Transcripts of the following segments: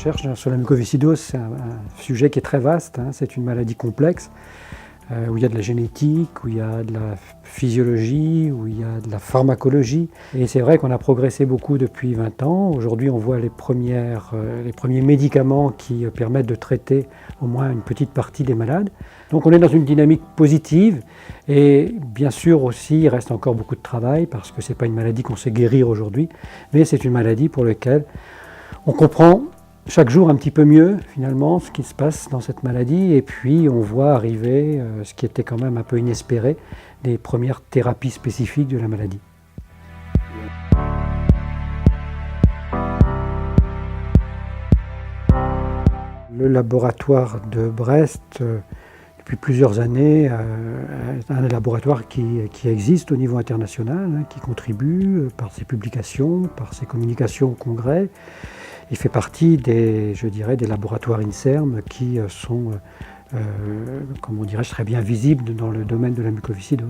recherche sur la mucoviscidose, c'est un sujet qui est très vaste, hein. C'est une maladie complexe où il y a de la génétique, où il y a de la physiologie, où il y a de la pharmacologie. Et c'est vrai qu'on a progressé beaucoup depuis 20 ans. Aujourd'hui, on voit les premiers médicaments qui permettent de traiter au moins une petite partie des malades. Donc on est dans une dynamique positive et bien sûr aussi il reste encore beaucoup de travail parce que ce n'est pas une maladie qu'on sait guérir aujourd'hui, mais c'est une maladie pour laquelle on comprend chaque jour un petit peu mieux finalement ce qui se passe dans cette maladie et puis on voit arriver ce qui était quand même un peu inespéré, des premières thérapies spécifiques de la maladie. Le laboratoire de Brest, depuis plusieurs années, est un laboratoire qui existe au niveau international, hein, qui contribue par ses publications, par ses communications au congrès. Il fait partie des laboratoires INSERM qui sont, comment dirais-je, très bien visibles dans le domaine de la mucoviscidose.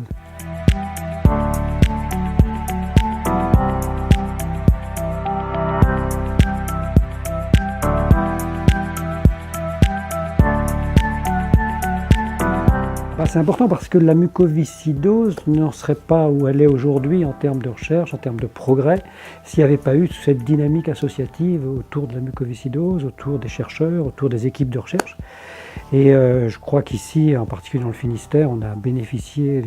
C'est important parce que la mucoviscidose n'en serait pas où elle est aujourd'hui en termes de recherche, en termes de progrès, s'il n'y avait pas eu cette dynamique associative autour de la mucoviscidose, autour des chercheurs, autour des équipes de recherche. Et je crois qu'ici, en particulier dans le Finistère, on a bénéficié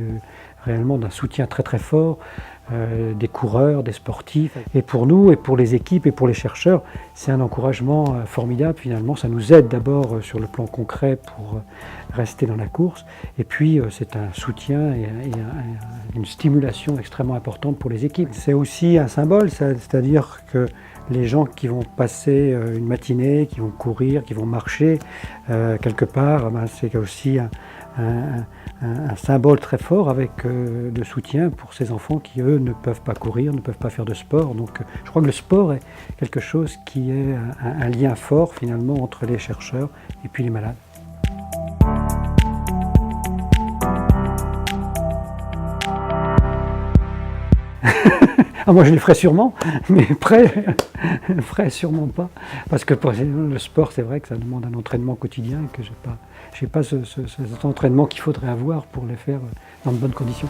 réellement d'un soutien très très fort des coureurs, des sportifs. Et pour nous, et pour les équipes, et pour les chercheurs, c'est un encouragement formidable finalement. Ça nous aide d'abord sur le plan concret pour rester dans la course. Et puis c'est un soutien et une stimulation extrêmement importante pour les équipes. C'est aussi un symbole, c'est-à-dire que les gens qui vont passer une matinée, qui vont courir, qui vont marcher quelque part, c'est aussi un symbole très fort avec de soutien pour ces enfants qui, eux, ne peuvent pas courir, ne peuvent pas faire de sport. Donc je crois que le sport est quelque chose qui est un lien fort finalement entre les chercheurs et puis les malades. Ah, moi je les ferais sûrement, mais prêt, je ne ferais sûrement pas. Parce que pour le sport, c'est vrai que ça demande un entraînement quotidien et que je n'ai pas cet entraînement qu'il faudrait avoir pour les faire dans de bonnes conditions.